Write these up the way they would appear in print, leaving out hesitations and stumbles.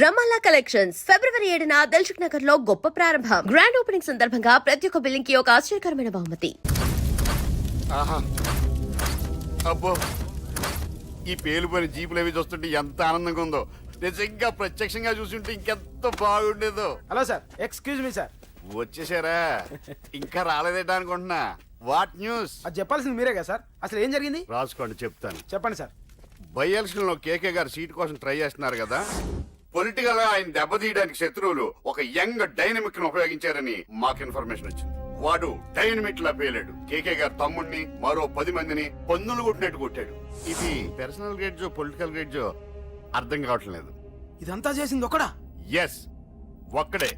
రమాలా collections ఫిబ్రవరి 7న దిల్సుఖ్ నగర్ లో గొప్ప ప్రారంభం. గ్రాండ్ ఓపెనింగ్ సందర్భంగా ప్రతి ఒక్క బిల్లింగ్ కి ఒక ఆశ్చర్యకరమైన బహుమతి. ఆహా అబ్బో ఈ పేలుపోయిన జీపులు అవి చూస్తుంటే ఎంత ఆనందంగా ఉందో. నిజంగా ప్రత్యక్షంగా చూస్తుంటే ఇంకెంత బాగుండేదో. Hello sir, excuse me sir. వచ్చేసారా? ఇంకా రాలేదేటా అనుకుంటున్నా. What news? అది చెప్పాల్సింది మీరే కదా సార్. అసలు ఏం జరిగింది రాసుకోండి, చెప్తాను. చెప్పండి సార్. బై ఎలక్షన్ లో కేకే గారు సీట్ కోసం ట్రై చేస్తున్నారు కదా. పొలిటికల్ గా ఆయన దెబ్బతీయడానికి శత్రువులు ఒక యంగ్ డైనమిక్ ను ఉపయోగించారని మాకు ఇన్ఫర్మేషన్ వచ్చింది. వాడు డైనమిక్ లా పేలాడు. కేకే గారు తమ్ముడిని మరో 10 మందిని పన్నులు కొట్టినట్టు కొట్టాడు. ఇది పర్సనల్ గ్రేడ్జో పొలిటికల్ గ్రేడ్జో అర్థం కావట్లేదు. ఇదంతా చేసింది ఒకడా? ఎస్, ఒక్కడే,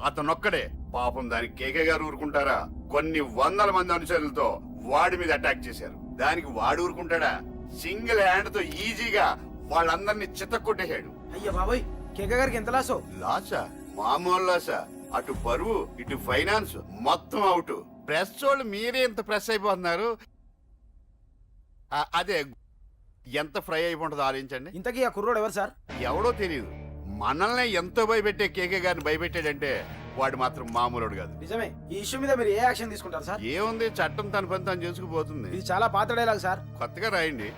అతనొక్కడే. పాపం దానికి కేకే గారు ఊరుకుంటారా? కొన్ని వందల మంది అనుచరులతో వాడి మీద అటాక్ చేశారు. దానికి వాడు ఊరుకుంటాడా? సింగిల్ హ్యాండ్ తో ఈజీగా వాళ్ళందరినీ చిత్తకొట్టేశాడు. అయ్యా బాబాయ్, కేక గారికి ఎంత లాసో? లాసా? మామూలు లాసా? అటు పరువు ఇటు ఫైనాన్స్ మొత్తం అవుట్. ప్రెస్ వాళ్ళు మీరే ఎంత ప్రెస్ అయిపోతున్నారు. అదే ఎంత ఫ్రై అయిపోతుందో ఆలోచించండి. ఇంతకీ ఆ కుర్రోడు ఎవరు సార్? ఎవడో తెలియదు. మనల్ని ఎంతో భయపెట్టే కేకే గారిని భయపెట్టాడంటే వాడు మాత్రం మామూలుడు కాదు. నిజమే. ఈ ఇష్యూ మీద మీరు ఏ యాక్షన్ తీసుకుంటారు సార్? ఏముంది, చట్టం తన పని తను చేసుకుపోతుంది. ఇది చాలా పాత డైలాగ్ సార్. కొత్తగా రాయండి.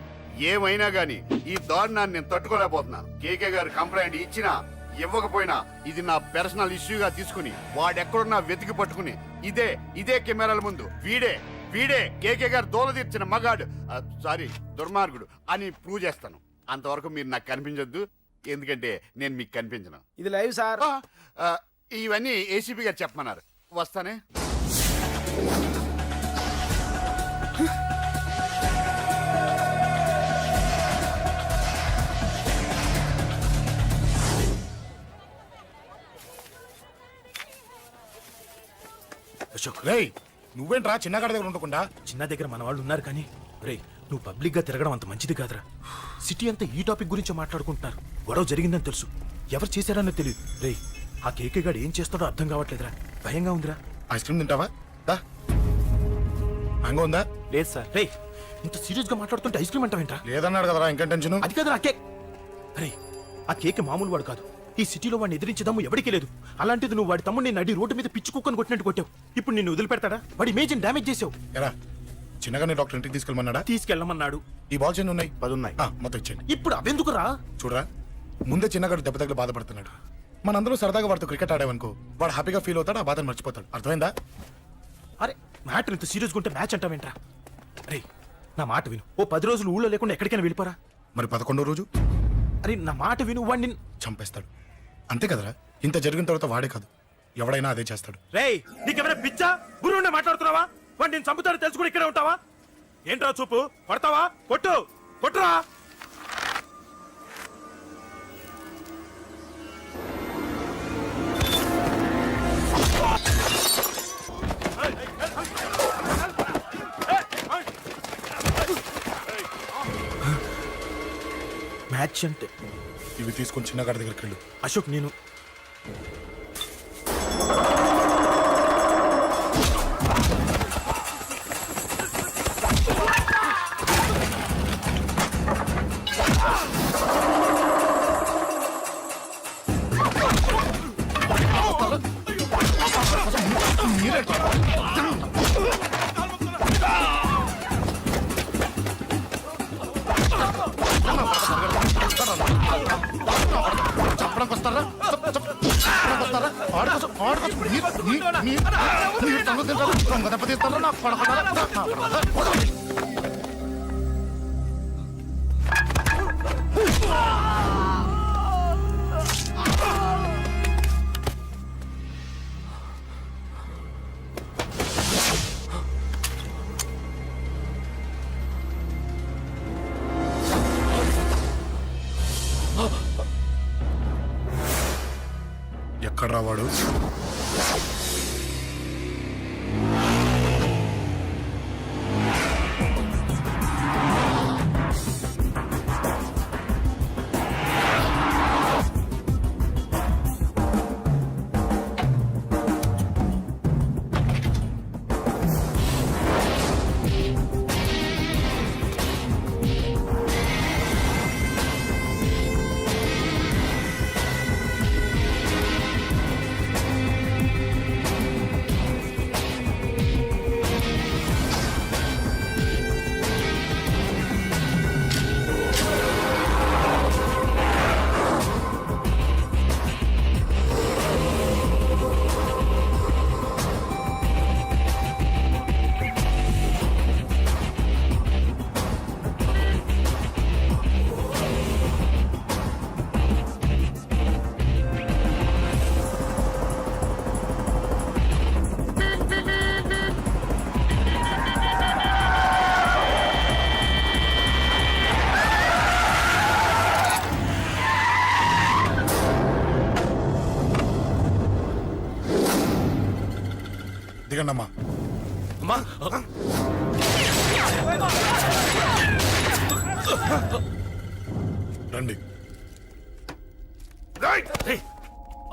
ఏమైనా గాని ఈ దారుణాన్ని నేను తట్టుకోలేకపోతున్నాను. కేకే గారు కంప్లైంట్ ఇచ్చినా ఇవ్వకపోయినా ఇది నా పర్సనల్ ఇష్యూగా తీసుకుని వాడెక్కడున్నా వెతికి పట్టుకుని ఇదే కెమెరాల ముందు వీడే కేకే గారు దోల తీర్చిన మగాడు, సారీ దుర్మార్గుడు అని ప్రూవ్ చేస్తాను. అంతవరకు మీరు నాకు కనిపించొద్దు, ఎందుకంటే నేను మీకు కనిపించను. ఇది లైవ్ సార్. ఇవన్నీ ఏసీపీ గారు చెప్పమన్నారు. వస్తానే. అశోక్, రేయ్ నువ్వేంట్రా చిన్నగాడి దగ్గర ఉండకుండా? చిన్న దగ్గర మన వాళ్ళు ఉన్నారు కానీ రేయ్ నువ్వు పబ్లిక్ గా తిరగడం అంత మంచిది కాదురా. సిటీ అంతా ఈ టాపిక్ గురించి మాట్లాడుకుంటున్నారు. గొడవ జరిగిందని తెలుసు, ఎవరు చేశారన్నది తెలియదు. రేయ్ ఆ కేకే గాడు ఏం చేస్తాడో అర్థం కావట్లేదురా, భయంగా ఉందిరా. ఐస్ క్రీమ్ తింటావా? మ్యాంగో ఉందా? లేదు సార్. రేయ్ ఇంత సీరియస్ గా మాట్లాడుతుంటే ఐస్ క్రీమ్ అంటావేంట్రా? లేదన్నాడు కదరా, ఇంకా టెన్షన్. అది కాదు ఆ కేక్. రేయ్ ఆ కేక్ మామూలు వాడు కాదు. ఈ సిటీలో వాడిని ఎదిరించదమ్ము ఎవరికీ లేదు. అలాంటిది నువ్వు వాడి తమ్ముడిని నడి రోడ్డు మీద పిచ్చి కుక్కను కొట్టినట్టు కొట్టావు. ఇప్పుడు నిన్ను వదిలిపెడతాడా? వాడి ఇమేజ్ డ్యామేజ్ చేసావు. ఎరా చిన్నగానే డాక్టర్ ఇంటికి తీసుకెళ్ళమన్నాడా? తీసుకెళ్ళమన్నాడు. ఈ బాల్స్ ఎన్ని ఉన్నాయి? 10 ఉన్నాయి. మొత్తం ఇచ్చేయండి. ఇప్పుడు అవెందుకురా? చూడరా, ముందే చిన్నగాడు దెబ్బ తగిలి బాధపడుతున్నాడు. మనందరూ సరదాగా వాడితో క్రికెట్ ఆడామనుకో, వాడు హ్యాపీగా ఫీల్ అవుతాడు, ఆ బాధను మర్చిపోతాడు. అర్థమైందా? అరే మ్యాటర్ ఇంత సీరియస్గా ఉంటే మ్యాచ్ అంటావేంట్రా? రే నా మాట విను. ఓ 10 రోజులు ఊళ్ళో లేకుండా ఎక్కడికైనా వెళ్ళిపోరా. మరి 11వ రోజు? అరే నా మాట విను, వాడిని చంపేస్తాడు. అంతే కదరా? ఇంత జరిగిన తర్వాత వాడే కాదు, ఎవడైనా అదే చేస్తాడు. రేయ్ నీకెవరైనా పిచ్చా గురువునే మాట్లాడుతున్నావా? వాడు నేను చంపుతాడు తెలుసు కూడా ఇక్కడే ఉంటావా? ఏంట్రా చూపు? కొడతావా? కొట్టురా. మ్యాచ్ అంటే ఇవి తీసుకొని చిన్నగాడి దగ్గరికి వెళ్ళు. అశోక్ నేను ఎక్కడ రావాడు? దిగండమ్మా. అమ్మా రండి. రేయ్,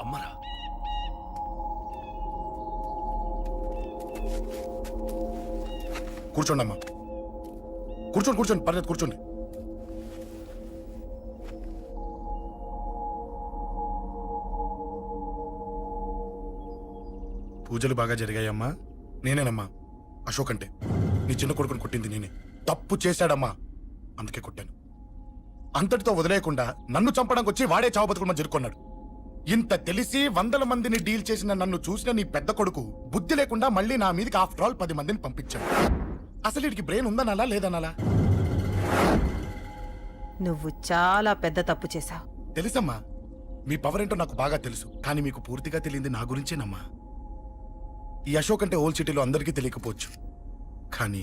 అమ్మరా కూర్చోండి అమ్మా. కూర్చోండి కూర్చోండి, పర్లేదు కూర్చోండి. పూజలు బాగా జరిగాయమ్మా. నేనేనమ్మా అశోక్ అంటే. నీ చిన్న కొడుకుని కొట్టింది నేనే. తప్పు చేశాడమ్మా, అందుకే కొట్టాను. అంతటితో వదిలేయకుండా నన్ను చంపడానికి వచ్చి వాడే చావు బతుకుని జరుపుకున్నాడు. ఇంత తెలిసి 100 మందిని డీల్ చేసిన నన్ను చూసిన నీ పెద్ద కొడుకు బుద్ధి లేకుండా మళ్ళీ నా మీదకి ఆఫ్టర్ ఆల్ 10 మందిని పంపించాడు. అసలు వీడికి బ్రెయిన్ ఉందనాలా లేదనాలా? నువ్వు చాలా పెద్ద తప్పు చేశావు. తెలుసమ్మా, మీ పవర్ ఏంటో నాకు బాగా తెలుసు. కానీ మీకు పూర్తిగా తెలియంది నా గురించేనమ్మా. ఈ అశోక్ అంటే ఓల్డ్ సిటీలో అందరికీ తెలియకపోవచ్చు, కానీ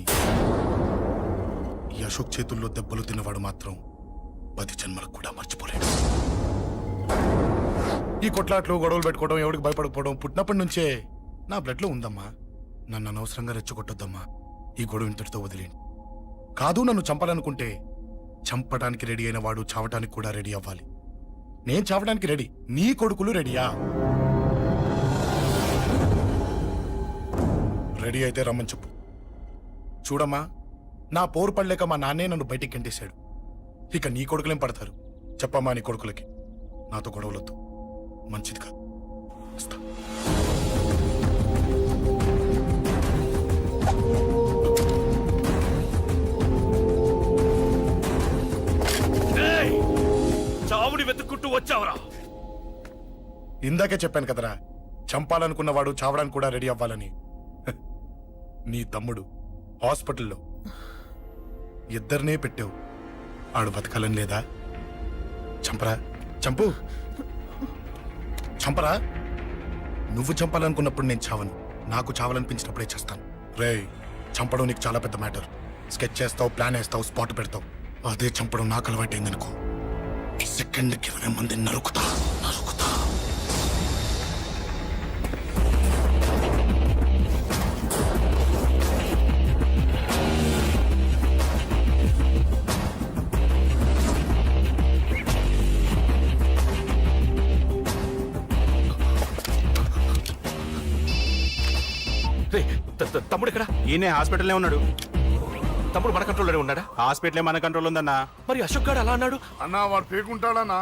ఈ అశోక్ చేతుల్లో దెబ్బలు తిన్నవాడు మాత్రం 10 జన్మలకు కూడా మర్చిపోలేడు. ఈ కొట్లాట్లు గొడవలు పెట్టుకోవడం, ఎవరికి భయపడకపోవడం పుట్టినప్పటి నుంచే నా బ్లడ్ లో ఉందమ్మా. నన్ను అనవసరంగా రెచ్చగొట్టొద్దమ్మా. ఈ గొడవ ఇంతటితో వదిలేండి. కాదు, నన్ను చంపాలనుకుంటే చంపడానికి రెడీ అయిన వాడు చావటానికి కూడా రెడీ అవ్వాలి. నేను చావడానికి రెడీ, నీ కొడుకులు రెడీయా? రెడీ అయితే రమ్మని చెప్పు. చూడమ్మా, నా పోరు పడలేక మా నాన్నే నన్ను బయటికి గెంటేశాడు. ఇక నీ కొడుకులేం పడతారు? చెప్పమ్మా నీ కొడుకులకి నాతో గొడవలొద్దు, మంచిది కాదు. వస్తా. చావుని వెతుక్కుంటూ వచ్చావరా? ఇందాకే చెప్పాను కదరా, చంపాలనుకున్నవాడు చావడానికి కూడా రెడీ అవ్వాలని. నీ తమ్ముడు హాస్పిటల్లో ఇద్దరినే పెట్టావు. ఆడు బతకాలని లేదా? చంపరా, చంపు, చంపరా. నువ్వు చంపాలనుకున్నప్పుడు నేను చావను, నాకు చావాలనిపించినప్పుడే చేస్తాను. రేయ్, చంపడం నీకు చాలా పెద్ద మ్యాటర్. స్కెచ్ చేస్తావు, ప్లాన్ వేస్తావు, స్పాట్ పెడతావు. అదే చంపడం నాకు అలవాటైందనుకో, సెకండ్కి 20 మందిని నరుకుతా. రేయ్, తమ్ముడు ఇక్కడ? ఈయనే హాస్పిటల్లో ఉన్నాడు. తమ్ముడు మన కంట్రోల్లోనే ఉన్నాడా? హాస్పిటలే మన కంట్రోల్ ఉందన్నా. మరి అశోక్ గారు అలా అన్నాడు? అన్నా వాడు పేకుంటాడన్నా.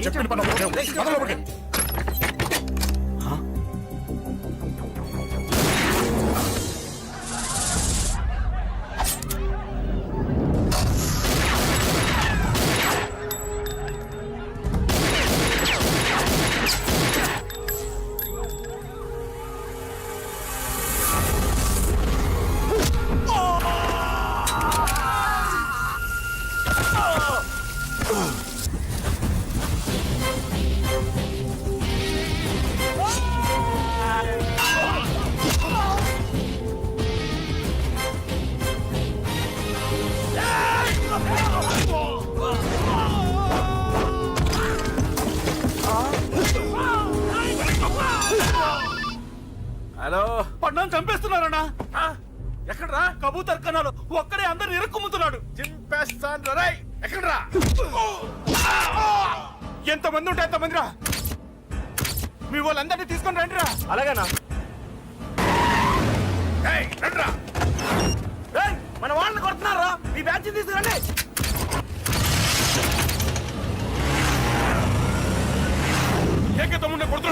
చెప్పిన పని ఒకటే. పద లోపలికి. హలో, పడ్డాను చంపేస్తున్నారన్నా. ఎక్కడ్రా కబూతర్ కన్నాలు? ఒక్కడే అందరిని ఇరుక్కుముతున్నాడు. చింపేస్తాను రే. ఎక్కడ్రా? ఎంతమంది ఉంటే ఎంతమంది రా. మీ వాళ్ళందరినీ తీసుకొని రండిరా. అలాగేనా? రండిరా. మన వాళ్ళని కొడుతున్నారా? మీ బ్యాచ్ తీసుకురండి. ఏకే తమ్ముడిని కొడుతున్నారు.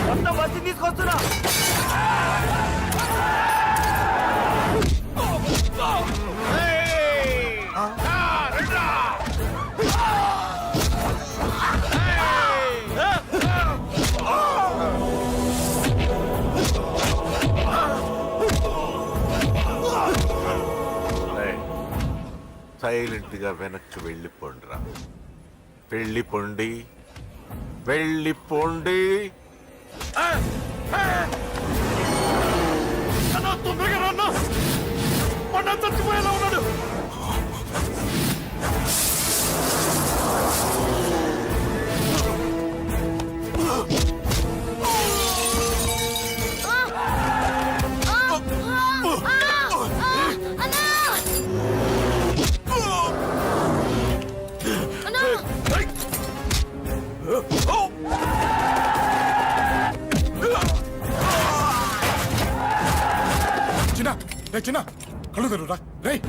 మొత్తం వచ్చి తీసుకొస్తున్నా. సైలెంట్ గా వెనక్కి వెళ్ళిపోండిరా. వెళ్ళిపోండి, వెళ్ళిపోండి. తొందరగా రన్నా, మొన్న చచ్చిపోయేలా ఉన్నాడు. చిన్న కళ్ళు తెరురా రేయ్.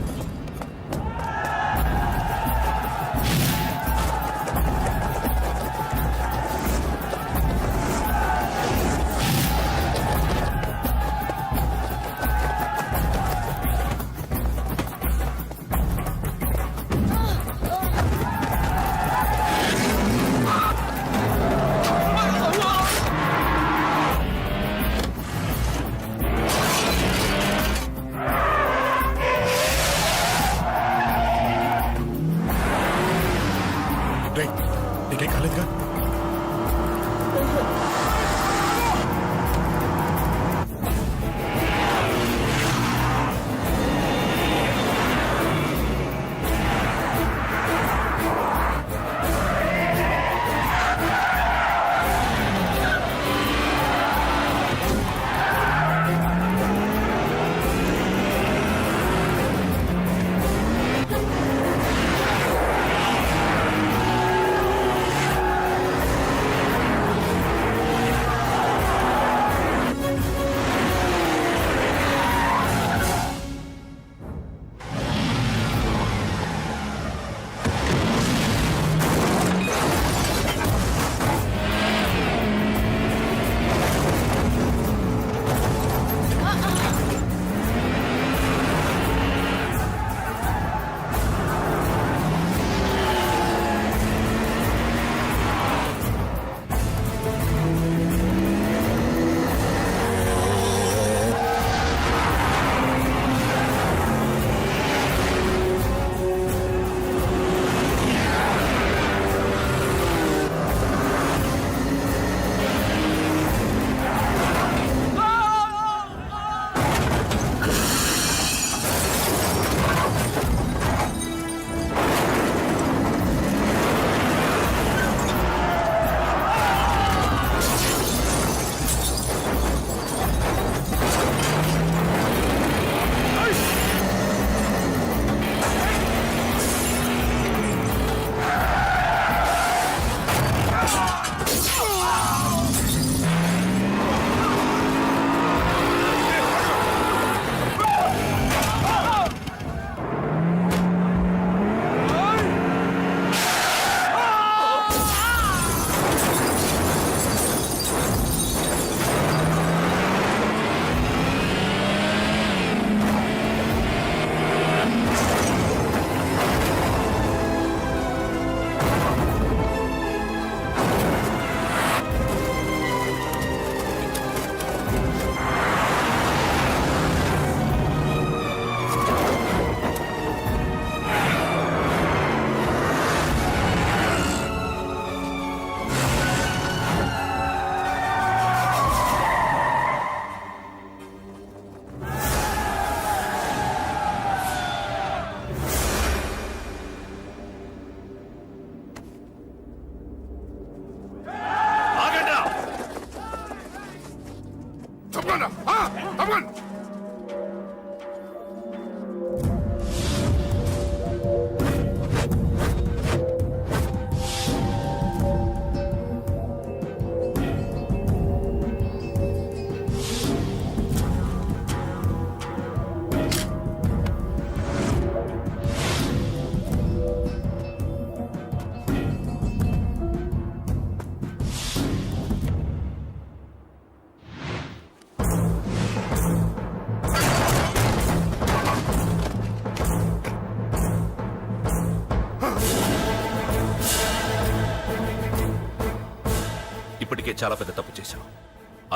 చాలా పెద్ద తప్పు చేశావు.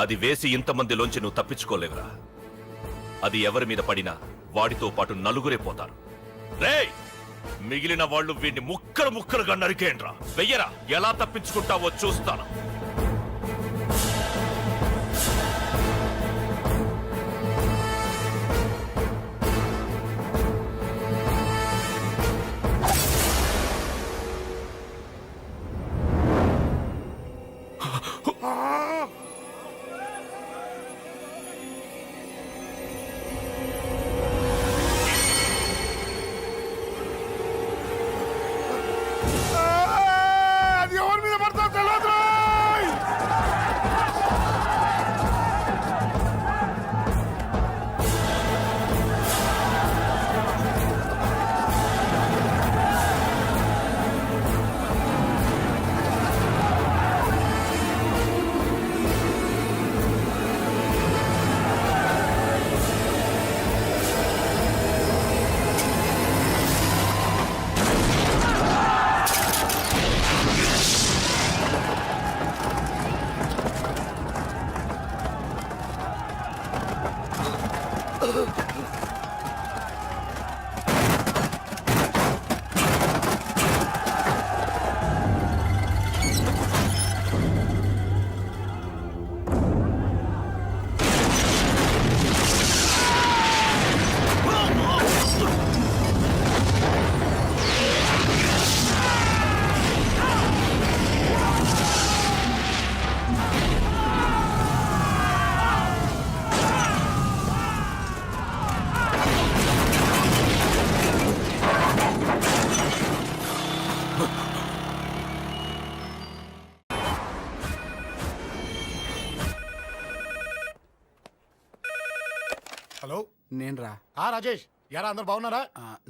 అది వేసి ఇంతమందిలోంచి నువ్వు తప్పించుకోలేవురా. అది ఎవరి మీద పడినా వాడితో పాటు నలుగురే పోతారు. రేయ్, మిగిలిన వాళ్ళు వీడిని ముక్కలు ముక్కలుగా నరికేయండ్రా. వెయ్యరా, ఎలా తప్పించుకుంటావో చూస్తాను. అది ఎవరి మీద పడతా తెలియదు. హలో, నేనురా. రాజేష్. యారా, అందరు బాగున్నారా?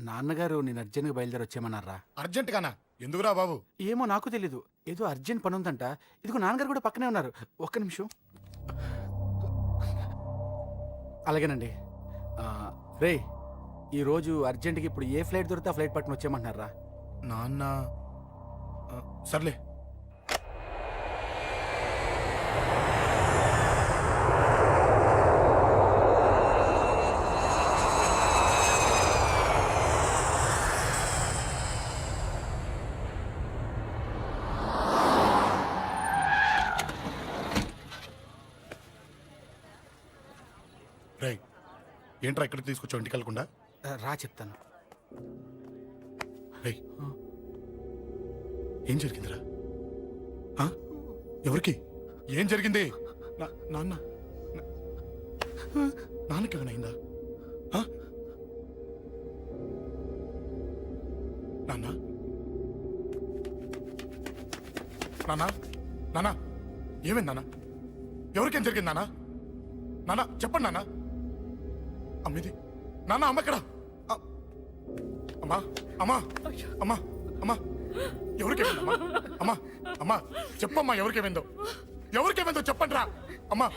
నాన్నగారు నేను అర్జెంట్గా బయలుదేరి వచ్చేయమన్నారా? అర్జెంట్ గానా? ఎందుకురా బాబు? ఏమో నాకు తెలీదు, ఏదో అర్జెంట్ పని ఉందంట. ఇదిగో నాన్నగారు కూడా పక్కనే ఉన్నారు. ఒక్క నిమిషం. అలాగేనండి. రే, ఈరోజు అర్జెంట్కి ఇప్పుడు ఏ ఫ్లైట్ దొరికితే ఆ ఫ్లైట్ పట్టుకుని వచ్చేయమంటున్నారా? నాన్న సర్లే. రై, ఏంట్రా ఇక్కడికి తీసుకొచ్చావు ఇంటికి వెళ్ళకుండా? రా చెప్తాను. రై, ఏం జరిగిందిరా? ఎవరికి ఏం జరిగింది? నాన్న నాన్నకి ఏమైనా అయిందా? నాన్న నాన్న నాన్న ఏమైంది నాన్న? ఎవరికేం జరిగింది నాన్న? నాన్న చెప్పండి నాన్న. అమ్మిది నాన్న, అమ్మ ఎక్కడ? అమ్మా అమ్మా అమ్మా అమ్మా ఎవరికేమైందమ్మా? అమ్మా అమ్మా చెప్పమ్మా, ఎవరికేమైందో? ఎవరికేమైందో చెప్పండి రా. అమ్మా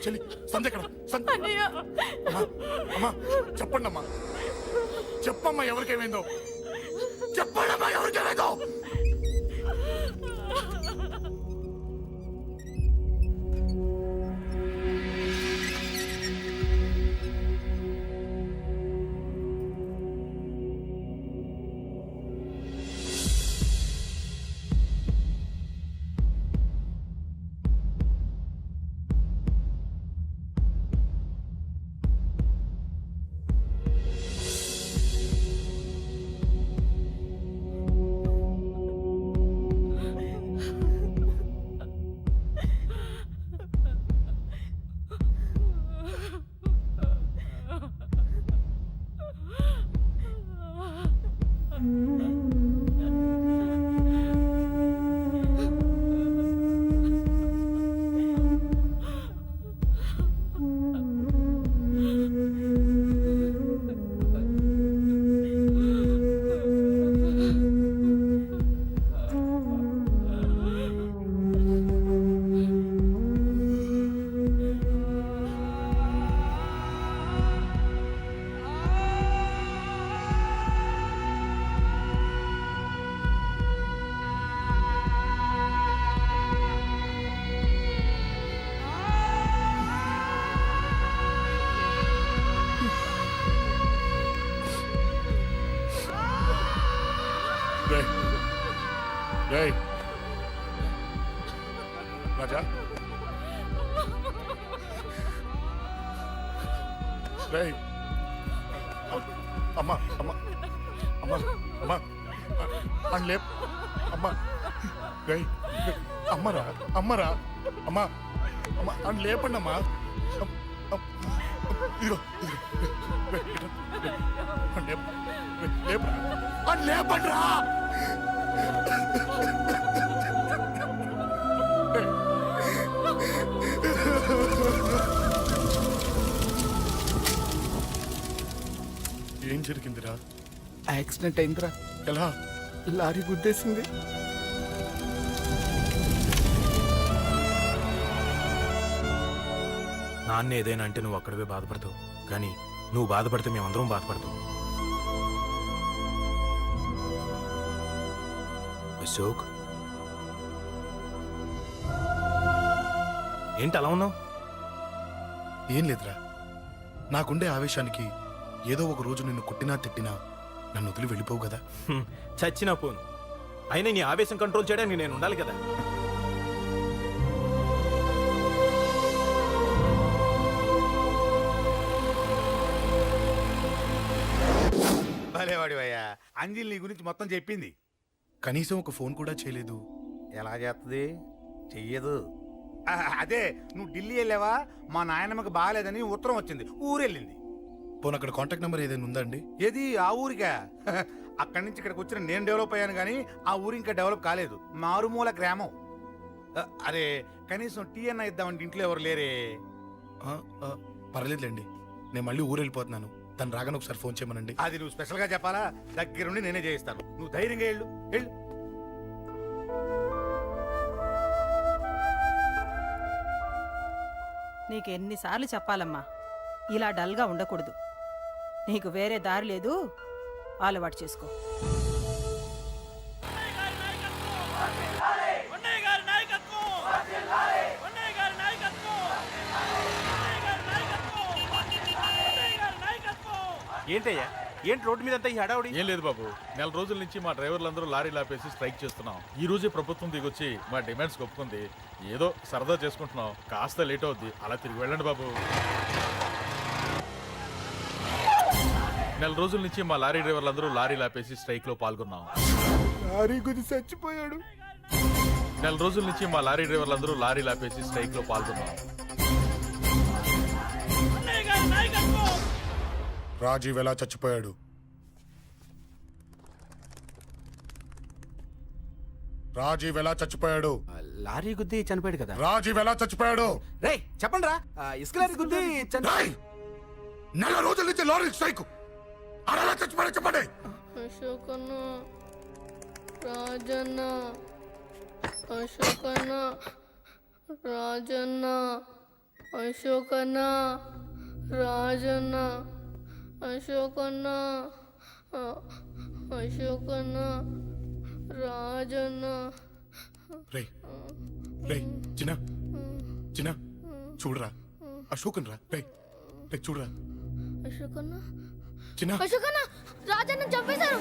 చెల్లి సంధ్య ఎక్కడ? అమ్మా అమ్మా చెప్పండి అమ్మా, చెప్పమ్మా ఎవరికేమైందో? చెప్పండి అమ్మా, ఎవరికేమైందో? రేయ్ రాజా రేయ్ అమ్మా అమ్మా అమ్మా అమ్మా అని లేప్ అమ్మా రేయ్ అమ్మరా అమ్మరా అమ్మా అమ్మా అని లేపండి అమ్మా ఇదిగో అని లేపండ్రా ఏం జరిగిందిరా? యాక్సిడెంట్ అయిందిరా, ఎలా? లారీ గుద్దేసింది. నాన్న ఏదైనా అంటే నువ్వు అక్కడవే బాధపడతావు, కానీ నువ్వు బాధపడితే మేమందరం బాధపడతాం. అశోక్, ఏంటి అలా ఉన్నావు? ఏం లేదురా, నాకుండే ఆవేశానికి ఏదో ఒక రోజు నిన్ను కొట్టినా తిట్టినా నన్ను వదిలి వెళ్ళిపోవు కదా. చచ్చినా పోను, అయినా నీ ఆవేశం కంట్రోల్ చేయడానికి నేను ఉండాలి కదా. భలేవాడివయ్యా, అంజలి నీ గురించి మొత్తం చెప్పింది. కనీసం ఒక ఫోన్ కూడా చేయలేదు. ఎలా చేస్తుంది? చెయ్యదు. అదే నువ్వు ఢిల్లీ వెళ్ళావా, మా నాయనమ్మకి బాగాలేదని ఉత్తరం వచ్చింది, ఊరెళ్ళింది. పోనీ అక్కడ కాంటాక్ట్ నెంబర్ ఏదైనా ఉందా అండి? ఏది ఆ ఊరికా? అక్కడి నుంచి ఇక్కడికి వచ్చిన నేను డెవలప్ అయ్యాను కానీ ఆ ఊరు ఇంకా డెవలప్ కాలేదు, మారుమూల గ్రామం. అరే కనీసం టీ అన్న ఇద్దామంటే ఇంట్లో ఎవరు లేరే. పర్లేదులేండి, నేను మళ్ళీ ఊరు వెళ్ళిపోతున్నాను. తను రాగానే ఒకసారి ఫోన్ చేయమనండి. అది నువ్వు స్పెషల్ గా చెప్పాలా? దగ్గరుండి నేనే చేయిస్తాను, నువ్వు ధైర్యంగా వెళ్ళు వెళ్ళు. నీకు ఎన్నిసార్లు చెప్పాలమ్మా, ఇలా డల్గా ఉండకూడదు. నీకు వేరే దారి లేదు, అలవాటు చేసుకో. ఏంటయ్యా, ఏంటి రోడ్డు మీద అంతా ఈ హడావుడి? ఏం లేదు బాబు, నెల రోజుల నుంచి మా డ్రైవర్లందరూ లారీలు ఆపేసి స్ట్రైక్ చేస్తున్నాం. ఈ రోజే ప్రభుత్వం దిగొచ్చి మా డిమాండ్స్ ఒప్పుకుంది. ఏదో సరదా చేసుకుంటున్నాం, కాస్త లేట్ అవుద్ది, అలా తిరిగి వెళ్ళండి బాబు. నెల రోజుల నుంచి మా లారీ డ్రైవర్లందరూ లారీలు ఆపేసి స్ట్రైక్ లో పాల్గొన్నాం. లారీ గుద్ది చచ్చిపోయాడు. నెల రోజుల నుంచి మా లారీ డ్రైవర్లందరూ లారీలు ఆపేసి స్ట్రైక్ లో పాల్గొన్నాం. రాజీవ్ ఎలా చచ్చిపోయాడు? రాజీవ్ ఎలా చచ్చిపోయాడు? లారీ గుద్ది చనిపోయాడు కదా. రాజీవ్ ఎలా చచ్చిపోయాడు? రేయ్ చెప్పండి రా, ఇసుక లారీ గుద్ది రేయ్! నెల రోజుల నుంచి లారీ స్ట్రైక్, అలా చచ్చిపోయాడు చెప్పండి. అశోకన్న, రాజన్న, అశోకన్న, రాజన్న, అశోకన్న, రాజన్న, అశోకన్న, అశోకన్న, రాజన్న. రేయ్ రేయ్ చిన్న చిన్న చూడరా, అశోకన్ రా. రేయ్ రేయ్ చూడరా అశోకన్న, చిన్న. అశోకన్న, రాజన్న చంపేశారు.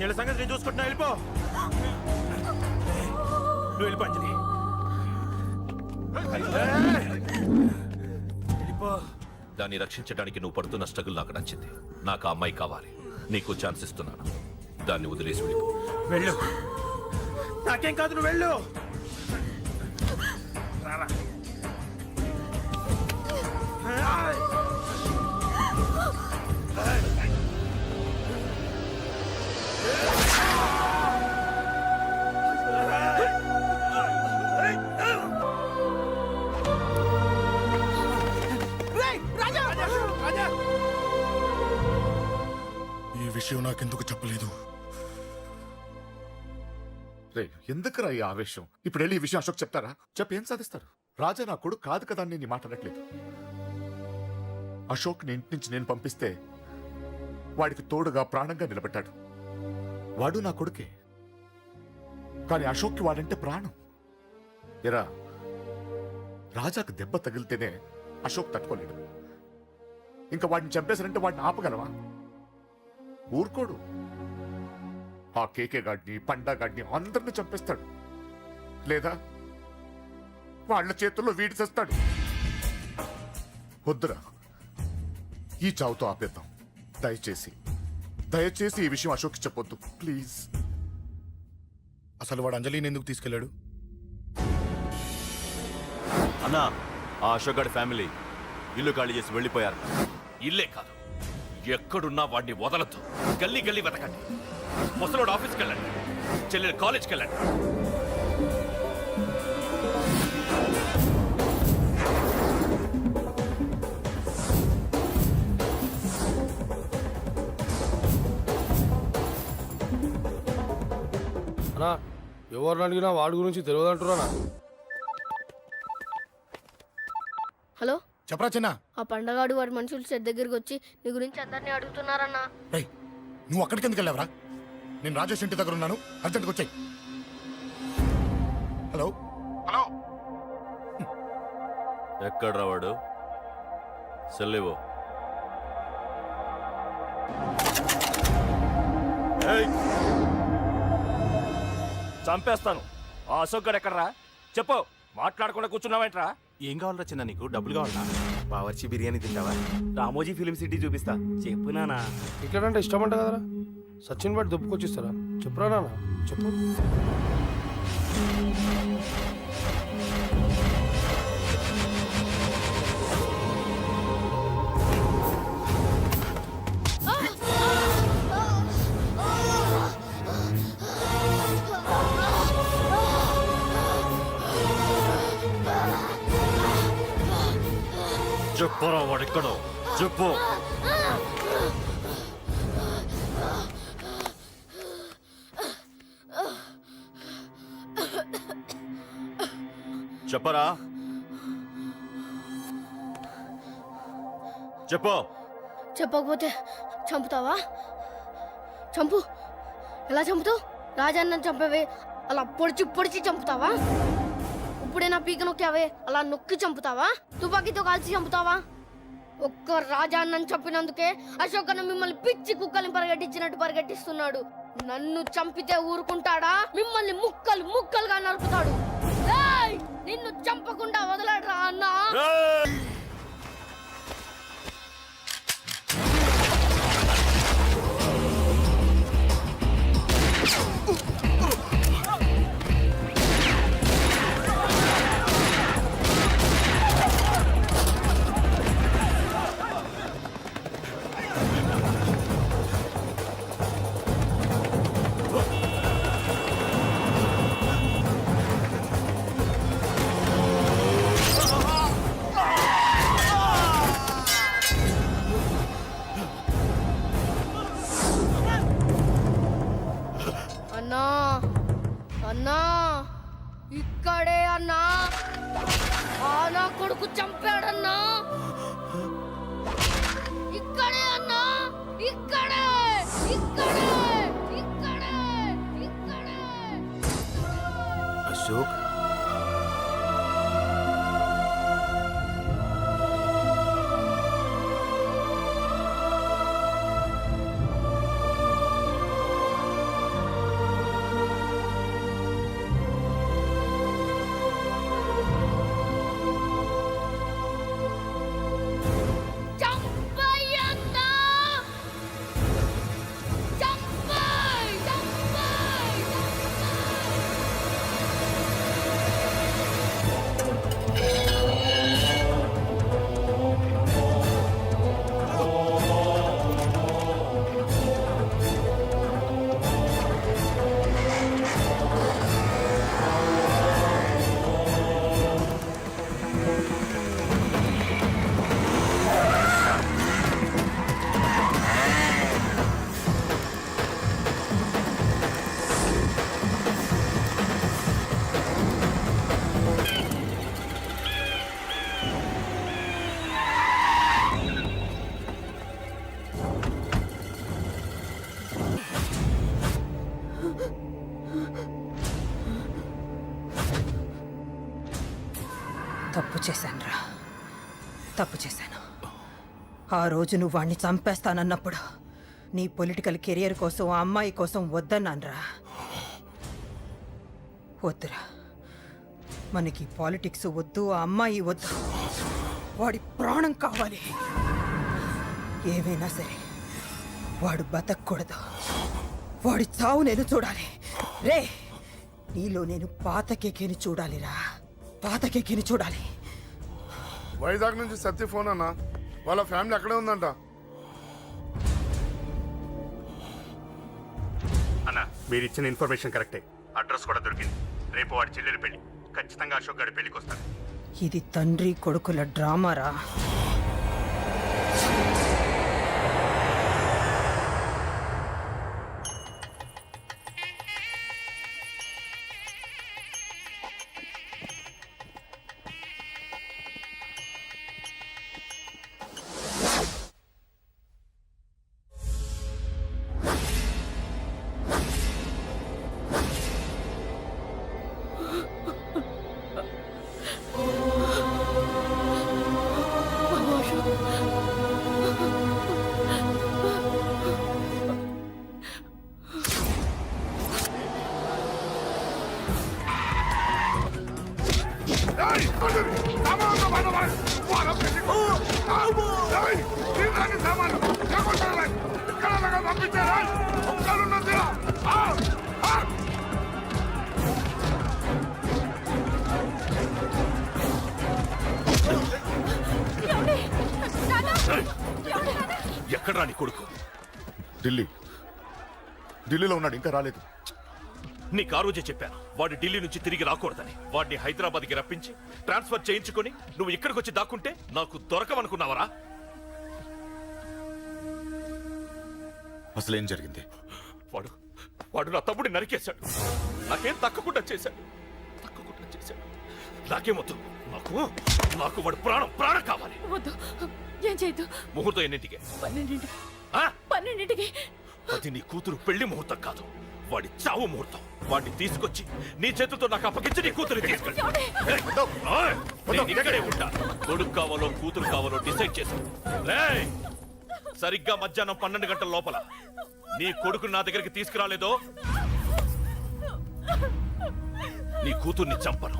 వీళ్ళ సంగతి నేను చూసుకుంటున్నా, వెళ్ళిపో. నువ్వు వెళ్ళిపో అంజలి. వెళ్ళిపో. దాన్ని రక్షించడానికి నువ్వు పడుతున్న స్ట్రగుల్ నాకు నచ్చింది. నాకు ఆ అమ్మాయి కావాలి. నీకు ఛాన్స్ ఇస్తున్నాను, దాన్ని వదిలేసి వెళ్ళిపో. వెళ్ళు, నాకేం కాదు, నువ్వు వెళ్ళు. విషయం నాకెందుకు చెప్పలేదు? రే ఎందుకురా ఈ ఆవేశం? ఇప్పుడు వెళ్ళి ఈ విషయం అశోక్ చెప్తారా? చెప్పి ఏం సాధిస్తారు? రాజా నా కొడుకు కాదు కదా అని నేను మాట్లాడట్లేదు. అశోక్ ని ఇంటి నుంచి నేను పంపిస్తే వాడికి తోడుగా ప్రాణంగా నిలబెట్టాడు. వాడు నా కొడుకే, కానీ అశోక్కి వాడంటే ప్రాణం. ఎరా, రాజాకు దెబ్బ తగిలితేనే అశోక్ తట్టుకోలేడు. ఇంకా వాడిని చంపేశారంటే వాడిని ఆపగలవా? ఊరుకోడు. ఆ కేకే గాడిని, పండా గాడిని అందరిని చంపేస్తాడు, లేదా వాళ్ళ చేతుల్లో వీడి చేస్తాడు. వద్దురా, ఈ చావుతో ఆపేద్దాం. దయచేసి దయచేసి ఈ విషయం అశోక్ చెప్పొద్దు ప్లీజ్. అసలు వాడు అంజలిని ఎందుకు తీసుకెళ్ళాడు? అన్నా, ఆ అశోక్ గారి ఫ్యామిలీ ఇల్లు ఖాళీ చేసి వెళ్ళిపోయారు. ఇల్లే కాదు, ఎక్కడున్నా వాడిని వదలద్దు. గల్లీ గల్లీ వెతకండి. ముసలోడు ఆఫీస్కి వెళ్ళండి, చెల్లెలు కాలేజ్కి వెళ్ళండి. అన్నా, ఎవరిని అడిగినా వాడి గురించి తెలియదంటున్నా. హలో, చెప్పరా చిన్న. ఆ పండగాడు వాడి మనుషులు సెట్ దగ్గరికి వచ్చి నీ గురించి అందరినీ అడుగుతున్నారన్నా. ఏయ్, నువ్వు అక్కడికి ఎందుకు వెళ్ళావరా? నేను రాజేష్ ఇంటి దగ్గర ఉన్నాను, అర్జెంట్గా వచ్చాయి. హలో హలో, ఎక్కడ్రా వాడు? సెల్లివో. చంపేస్తాను. ఆ అశోక్ గారు ఎక్కడరా? చెప్పు. మాట్లాడకుండా కూర్చున్నావేంట్రా? ఏం కావాలరా చిన్న? నీకు డబ్బులు కావాలా? బావర్చి బిర్యానీ తింటావా? రామోజీ ఫిలిం సిటీ చూపిస్తా. చెప్పు నానా. ఇక్కడంటే ఇష్టం అంట కదరా. సచిన్ బట్టి దుప్పుకొచ్చిస్తారా? చెప్పురా నాన్న, చెప్పు. చెప్పరా వాడెక్కడో చెప్పు. చెప్పరా, చెప్పు. చెప్పకపోతే చంపుతావా? చంపు. ఎలా చంపుతావు? రాజాన్న చంపవే అలా పొడిచి పొడిచి చంపుతావా? ఇప్పుడైనా పీక నొక్కావే అలా నొక్కి చంపుతావా? తుపాకీతో కాల్చి చంపుతావా? ఒక్క రాజాన్నని చంపినందుకే అశోక్ అన్న మిమ్మల్ని పిచ్చి కుక్కల్ని పరిగెట్టించినట్టు పరిగెట్టిస్తున్నాడు. నన్ను చంపితే ఊరుకుంటాడా? మిమ్మల్ని ముక్కలు ముక్కలుగా నరుకుతాడు. ఏయ్! నిన్ను చంపకుండా వదలడరా అన్నా. అన్నా, అన్నా, ఇక్కడే అన్నా. ఆ నా కొడుకు చంపాడన్నా. ఇక్కడే అన్నా, ఇక్కడే, ఇక్కడే, ఇక్కడే, ఇక్కడే. అశోక్, తప్పు చేశానురా, తప్పు చేశాను. ఆ రోజు నువ్వు వాణ్ణి చంపేస్తానన్నప్పుడు నీ పొలిటికల్ కెరియర్ కోసం ఆ అమ్మాయి కోసం వద్దన్నానురా. వద్దురా, మనకి పాలిటిక్స్ వద్దు, ఆ అమ్మాయి వద్దు, వాడి ప్రాణం కావాలి. ఏమైనా సరే వాడు బతకూడదు, వాడి చావు నేను చూడాలి. రే, నీలో నేను పాత కేకేని చూడాలిరా, పాత కేకేని చూడాలి. వైజాగ్ నుంచి సత్య ఫోన్ అన్న, వాళ్ళ ఫ్యామిలీ అక్కడే ఉందంట. అన్న, మీరు ఇచ్చిన ఇన్ఫర్మేషన్ కరెక్టే. అడ్రస్ కూడా దొరికింది. రేపు వాడి చెల్లెలి పెళ్లి. ఖచ్చితంగా అశోక్ గారి పెళ్లికి వస్తాడు. ఇది తండ్రి కొడుకుల డ్రామారా. ఎక్కడ్రా నీ కొడుకు? ఢిల్లీలో ఉన్నాడు, ఇంకా రాలేదు. నీకు ఆ రోజే చెప్పాను వాడు ఢిల్లీ నుంచి తిరిగి రాకూడదని. వాడిని హైదరాబాద్కి రప్పించి ట్రాన్స్ఫర్ చేయించుకొని నువ్వు ఇక్కడికి వచ్చి దాక్కుంటే నాకు దొరకమనుకున్నావరా? అసలేం జరిగింది? వాడు నా తమ్ముడిని నరికేశాడు. నాకేం తక్కకుండా చేశాడు. నాకేమొద్దు. నాకు వాడు ప్రాణం కావాలి. వద్దు, ఏం చేయొద్దు. ముహూర్తం ఎన్నింటికి? 12ంటికి. అది నీ కూతురు పెళ్లి ముహూర్తం కాదు, వాడి చావు ముహూర్తం. వాడిని తీసుకొచ్చి నీ చేతులతో నాకు అప్పగించి నీ కూతురు తీసుకెళ్ళి ఇక్కడే ఉంటా. కొడుకు కావాలో కూతురు కావాలో డిసైడ్ చేశాను. సరిగ్గా మధ్యాహ్నం 12 గంటల లోపల నీ కొడుకు నా దగ్గరికి తీసుకురాలేదో నీ కూతుర్ని చంపను.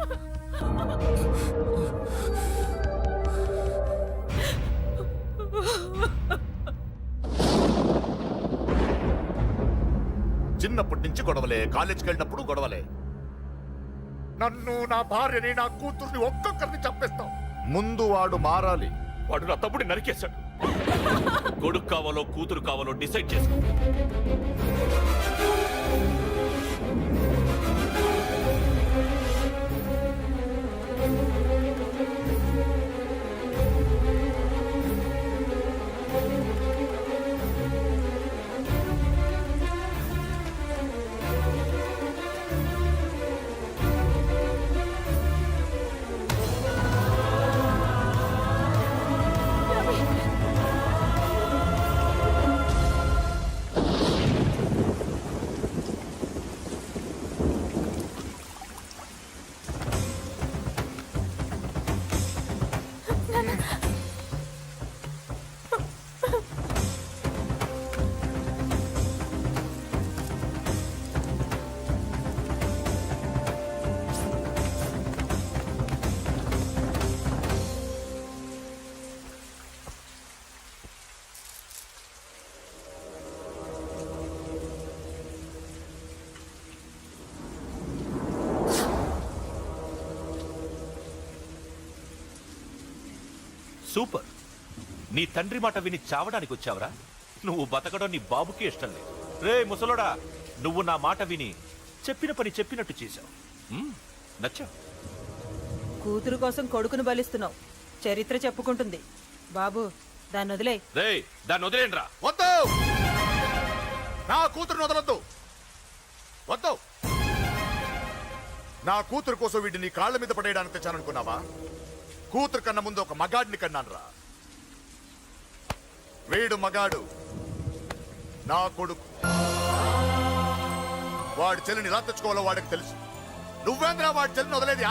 చిన్నప్పటి నుంచి గొడవలే, కాలేజీకి వెళ్ళినప్పుడు గొడవలే. నన్ను, నా భార్యని, నా కూతుర్ని ఒక్కొక్కరిని చంపేస్తాం. ముందు వాడు మారాలి. వాడు నా తమ్ముడిని నరికేశాడు. కొడుకు కావాలో కూతురు కావాలో డిసైడ్ చేసుకో. సూపర్. నీ తండ్రి మాట విని చావడానికి వచ్చావరా? నువ్వు బతకడం నీ బాబుకి ఇష్టం లేదు. రే ముసలోడా, నువ్వు నా మాట విని చెప్పిన పని చెప్పినట్టు చేశావు. నచ్చా? కూతురు కోసం కొడుకును బలిస్తున్నావు. చరిత్ర చెప్పుకుంటుంది. బాబు, దాన్ని వదిలే. రే, దాన్ని వదిలేండ్రా. వద్దు, నా కూతురుని వదలొద్దు. వద్దు, నా కూతురు కోసం వీడిని నీ కాళ్ళ మీద పడేయడానికి తెచ్చాననుకున్నావా? కూతురు కన్నా ముందు ఒక మగాడిని కన్నాను రా. వీడు మగాడు, నా కొడుకు. వాడి చెల్లిని ఎలా తెచ్చుకోవాలో వాడికి తెలుసు. నువ్వేంద్రా వాడి చెల్లిని వదిలేది?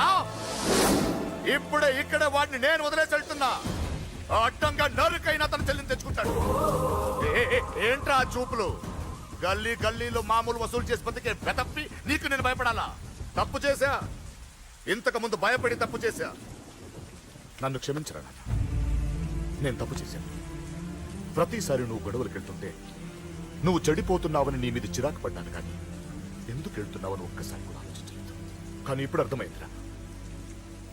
ఇప్పుడే ఇక్కడే వాడిని నేను వదిలేసి వెళ్తున్నా. ఆ అడ్డంగా నరుకైనా తన చెల్లిని తెచ్చుకుంటాడు. ఏంట్రా ఆ చూపులు? గల్లీ గల్లీలో మామూలు వసూలు చేసి బతికే బెతప్పి నీకు నేను భయపడాలా? తప్పు చేశా, ఇంతకు ముందు భయపడి తప్పు చేశా. నన్ను క్షమించరా నాన్న, నేను తప్పు చేశాను. ప్రతిసారి నువ్వు గొడవలకు వెళ్తుంటే నువ్వు చెడిపోతున్నావని నీ మీద చిరాకు పడ్డాను, కానీ ఎందుకు వెళ్తున్నావని ఒక్కసారి కూడా ఆలోచించలేదు. కానీ ఇప్పుడు అర్థమైందిరా,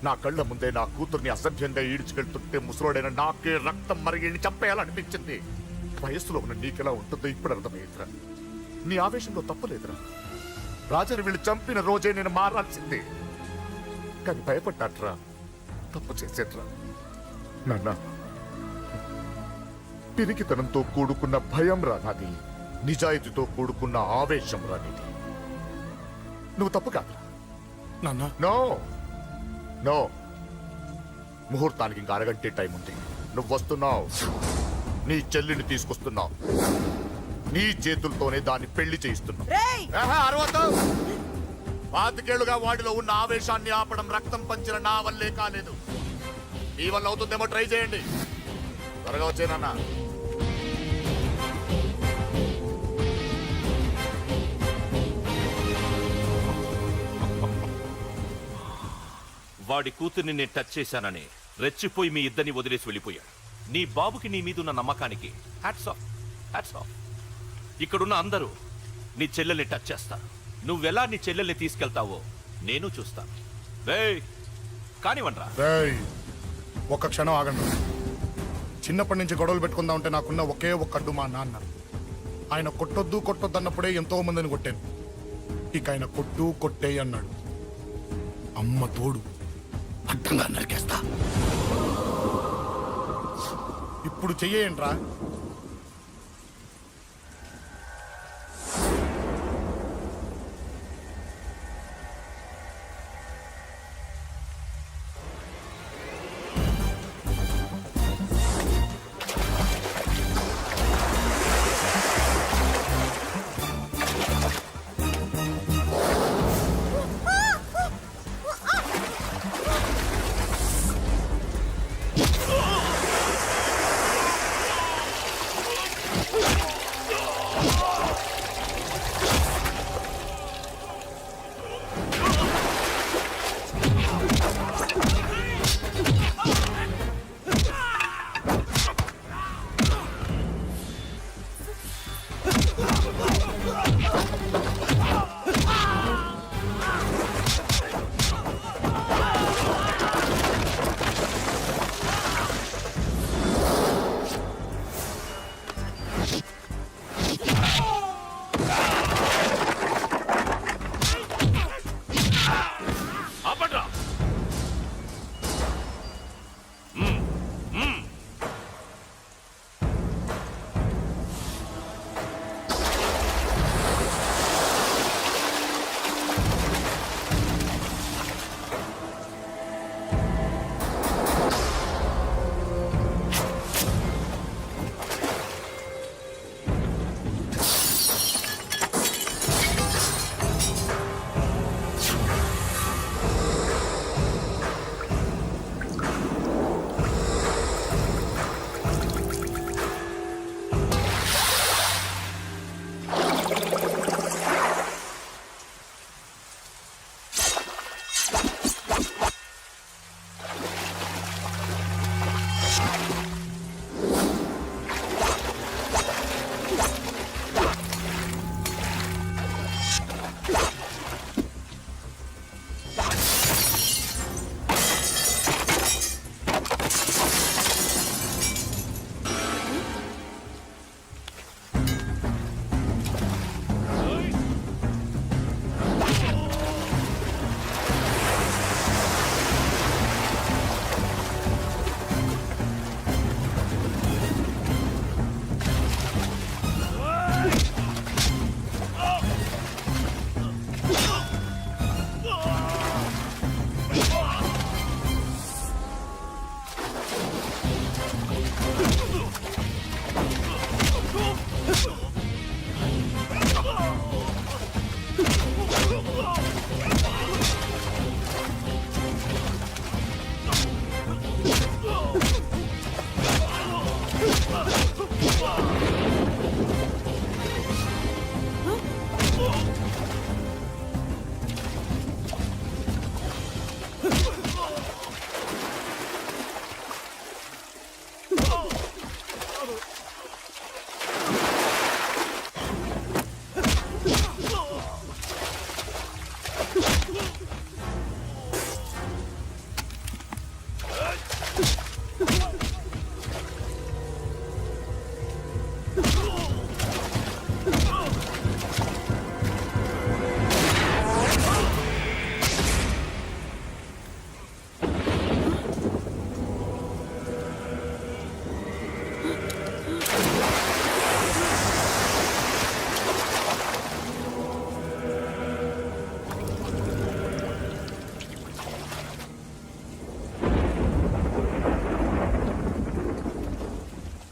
నా కళ్ళ ముందే నా కూతుర్ని అసభ్యంగా ఈడ్చుకెళ్తుంటే ముసలోడైన నాకే రక్తం మరిగిని చంపేయాలనిపించింది. వయస్సులో ఉన్న నీకెలా ఉంటుందో ఇప్పుడు అర్థమైందిరా. నీ ఆవేశంలో తప్పలేదురా. రాజాని వీళ్ళు చంపిన రోజే నేను మారాల్సిందే, కానీ భయపడ్డాట్రా, తప్పు చేసేట్రా. నాన్న, పిరికితనంతో కూడుకున్న భయం రా నాది, నిజాయితీతో కూడుకున్న ఆవేశం రా నీది. నువ్వు తప్పు కాదురా నాన్న. నో నో, ముహూర్తానికి ఇంకా అరగంటే టైం ఉంది. నువ్వు వస్తున్నావు, నీ చెల్లిని తీసుకొస్తున్నావు, నీ చేతులతోనే దాన్ని పెళ్లి చేయిస్తున్నావు. అరవతో 25 ఏళ్లుగా వాడిలో ఉన్న ఆవేశాన్ని ఆపడం రక్తం పంచిన నా వల్లే కాలేదు. మీ వల్ల అవుతుందేమో ట్రై చేయండి. త్వరగా వచ్చేనన్నా. వాడి కూతుర్ని నేను టచ్ చేశానని రెచ్చిపోయి మీ ఇద్దరిని వదిలేసి వెళ్ళిపోయాడు. నీ బాబుకి నీ మీదున్న నమ్మకానికి హ్యాట్స్ ఆఫ్, హ్యాట్స్ ఆఫ్. ఇక్కడున్న అందరూ నీ చెల్లెల్ని టచ్ చేస్తారు. నువ్వెలా నీ చెల్లెల్ని తీసుకెళ్తావో నేను చూస్తాను. కానివ్వండ్రా. ఒక్క క్షణం ఆగండి. చిన్నప్పటి నుంచి గొడవలు పెట్టుకుందాం అంటే నాకున్న ఒకే ఒక్క అడ్డు మా నాన్న. ఆయన కొట్టొద్దు కొట్టొద్దు అన్నప్పుడే ఎంతో మందిని కొట్టాను. ఇక ఆయన కొట్టు కొట్టే అన్నాడు. అమ్మ తోడు అడ్డంగా నరికేస్తా. ఇప్పుడు చెయ్యేయండ్రా.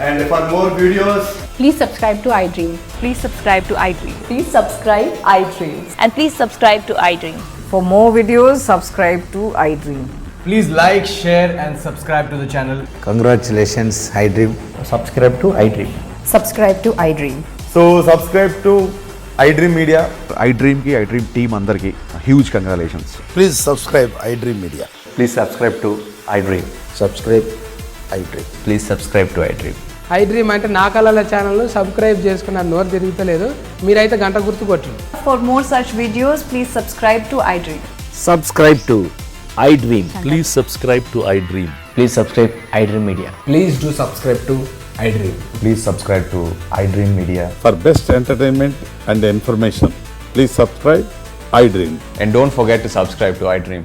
And for more videos, Please subscribe to iDream. Please subscribe to iDream. Please subscribe iDream. And please subscribe to iDream. For more videos, subscribe to iDream. please like, share, and subscribe to the channel. Congratulations iDream. Subscribe to iDream. Subscribe to iDream. So, subscribe to iDream Media. iDream కి iDream team అందరికి huge congratulations. Please subscribe iDream media. Please subscribe to iDream. Subscribe iDream. Please subscribe to iDream. iDream అంటే నా కళల channel subscribe చేసుకున్న నోరు తిరుగుతలేదు, మీరైతే గంట గుర్తు కొట్టండి. For more such videos, please subscribe to iDream. Subscribe to iDream. Please subscribe to iDream. Please subscribe iDream Media. Please do subscribe to iDream. Please subscribe to iDream Media. For best entertainment and information, please subscribe iDream. And don't forget to subscribe to iDream.